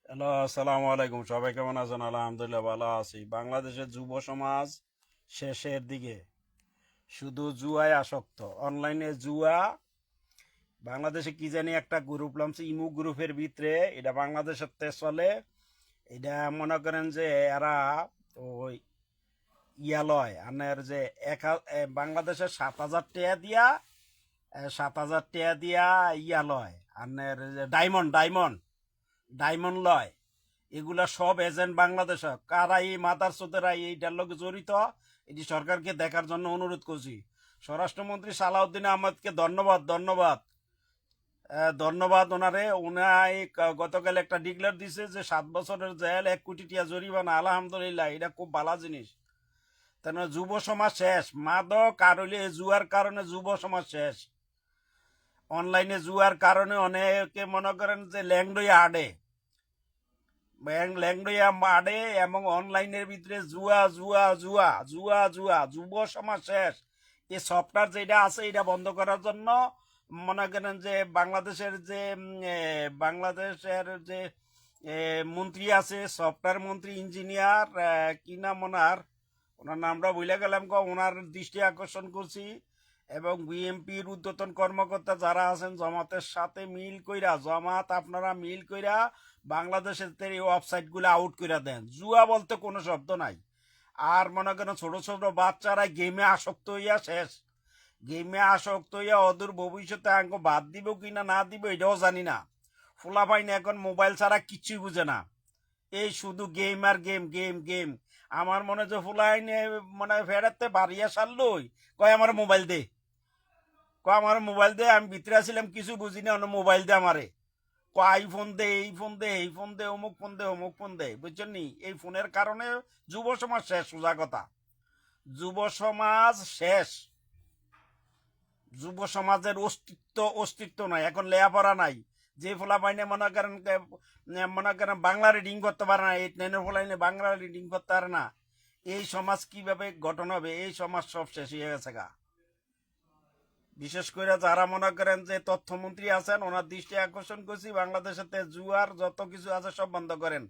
Hello, আসসালামু আলাইকুম। সবাই কেমন আছেন? আলহামদুলিল্লাহ ভালো আছি। বাংলাদেশের যুব সমাজ শেষের দিকে শুধু জুয়ায় আসক্ত। অনলাইনে জুয়া। বাংলাদেশে কি জানি একটা গ্রুপ নামছে ইমু গ্রুপের ভিতরে, এটা বাংলাদেশের তে চলে। এটা মনে করেন যে এরা ওই লয় আনের যে বাংলাদেশের 7,000 টাকা দিয়া 7,000 টাকা দিয়া লয় আনের ডায়মন্ড ডায়মন্ড ডায়মন্ড লয়। এগুলা সব এজেন্ট বাংলাদেশ। কারা এই মাদার চোদেরা এইটার লোক জড়িত, এটি সরকারকে দেখার জন্য অনুরোধ করছি। স্বরাষ্ট্রমন্ত্রী সালাউদ্দিন আহমেদকে ধন্যবাদ ধন্যবাদ ধন্যবাদ ওনারে। উনাই গতকাল একটা ডিক্লেয়ার দিছে যে 7 বছরের জেল, 1 কোটি টাকা জরিমানা। আলহামদুলিল্লাহ, এটা খুব ভালো জিনিস। তেন যুব সমাজ শেষ। মাদক আর হইলে জুয়ার কারণে যুব সমাজ শেষ। অনলাইনে জুয়ার কারণে অনেকে মনে করেন যে ল্যাংডই আডে ল্যাংডইয়া মাডে এবং অনলাইনের ভিতরে জুয়া জুয়া জুয়া জুয়া জুয়া যুব সমাজ শেষ। এই সফটওয়্যার যেটা আছে এটা বন্ধ করার জন্য মনে করেন যে বাংলাদেশের যে মন্ত্রী আছে, সফটওয়্যার মন্ত্রী, ইঞ্জিনিয়ার, কি নাম ওনার, ওনার নামটা ভুলে গেলাম। ওনার দৃষ্টি আকর্ষণ করছি। এবং বিএমপির ঊর্ধ্বতন কর্মকর্তা যারা আছেন, জমাতের সাথে মিল কইরা, জমাত আপনারা মিল কইরা বাংলাদেশের এই ওয়েবসাইটগুলো আউট করে দেন। জুয়া বলতে কোনো শব্দ নাই। আর মনে করেন ছোট ছোট বাচ্চারা গেমে আসক্ত হইয়া শেষ। গেমে আসক্ত হইয়া অদূর ভবিষ্যতে আঙ্ক বাদ দিব কিনা না দিব এটাও জানি না। ফুলাফাইন এখন মোবাইল ছাড়া কিচ্ছুই বুঝে না। এই শুধু গেম আর গেম গেম গেম। আমার মনে যে ফুলাইনে মানে ফেরাতে বাড়িয়া সারলই কয় আমার মোবাইল দে, আমার মোবাইল দে। আমি ভিতরে আসছিলাম, কিছু বুঝি না, মোবাইল দে আমারে। আইফোন দে, এই ফোন দে, এই ফোন দে, অমুক ফোন দে, অমুক ফোন দে। বুঝছেন নি? এই ফোনের কারণে যুব সমাজ শেষ। সোজা কথা, যুব সমাজ শেষ। যুব সমাজের অস্তিত্ব নাই এখন। লেয়াপড়া নাই। যে ফোলা পাইনে মনে করেন বাংলা রিডিং করতে পারে না, 8-9 ফোলাইনে বাংলা রিডিং করতে পারে না। এই সমাজ কিভাবে গঠন হবে? এই সমাজ সব শেষ হয়ে গেছে গা। বিশেষ করে যারা মনে করেন যে তথ্যমন্ত্রী আছেন, ওনার দৃষ্টি আকর্ষণ করছি, বাংলাদেশেতে জুয়ার যত কিছু আছে সব বন্ধ করেন।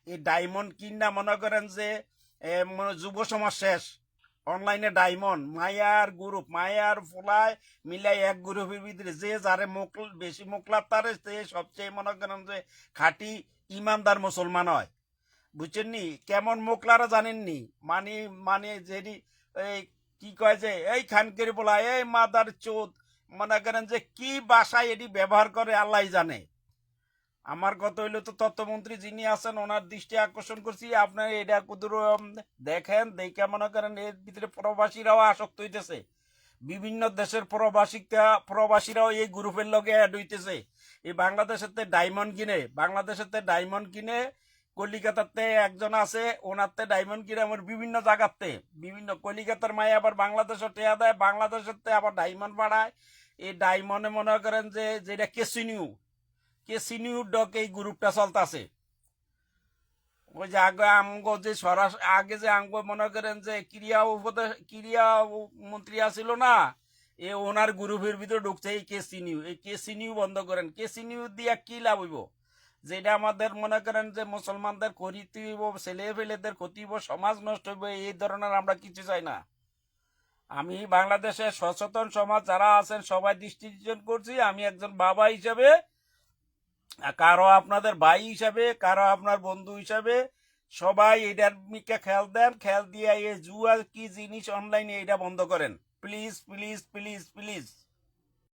এই ডায়মন্ড কিনা মনে করেন যে যুব সমাজ শেষ। অনলাইনে ডায়মন্ড মায়ার গ্রুপ, মায়ার ফোলায় মিলাই এক গ্রুপের ভিতরে যে যারে বেশি মোকলার তারে সে সবচেয়ে মনে করেন যে খাঁটি ইমানদার মুসলমান হয়। বুঝছেন নি? কেমন মোকলারা জানেননি? মানে মানে যেটি এই কি কয় যে এই খানকের বলা এই মাদার চোদ, মনে করেন যে কি ভাষায় এটি ব্যবহার করে আল্লাহ জানে। আমার কথা হইলো তো তথ্যমন্ত্রী যিনি আছেন ওনার দৃষ্টি আকর্ষণ করছি। আপনার এটা কুদুর দেখেন, দেখে মনে করেন এর ভিতরে প্রবাসীরাও আসক্ত হইতেছে। বিভিন্ন দেশের প্রবাসীরাও এই গ্রুপের লগে অ্যাড হইতেছে। এই বাংলাদেশের ডায়মন্ড কিনে কলিকাতাতে একজন আছে, ওনারতে ডায়মন্ড কিনে আমার বিভিন্ন জায়গাতে, বিভিন্ন কলিকাতার মায়ে আবার বাংলাদেশে টেয়া দেয়, বাংলাদেশের আবার ডায়মন্ড বাড়ায়। এই ডায়মন্ডে মনে করেন যে যেটা কেসিনিউ ডক এই গ্রুপটা চলতেছে। ওই যে আগে আমগো যে আগে যে আমগো মনে করেন যে ক্রিয়া মন্ত্রী আছিল না, এ ওনার গ্রুপের ভিতরে ঢুকছে এই কেসি নিউ বন্ধ করেন। কেসি নিউ দিয়া কি লাভ হইব? যেটা আমাদের মনে করেন যে মুসলমানদের ক্ষতি হইব, ছেলে ফেলেদের ক্ষতি হইব, সমাজ নষ্ট হইব, এই ধরনের আমরা কিছু চাই না। আমি বাংলাদেশের সচেতন সমাজ যারা আছেন সবাই দৃষ্টি করছি। আমি একজন বাবা হিসেবে, কারো আপনাদের ভাই হিসাবে, কারো আপনার বন্ধু হিসাবে, সবাই এটার মিকে খেয়াল দেন। খেয়াল দিয়ে এই জুয়া কি জিনিস অনলাইনে এটা বন্ধ করেন। Please please please please.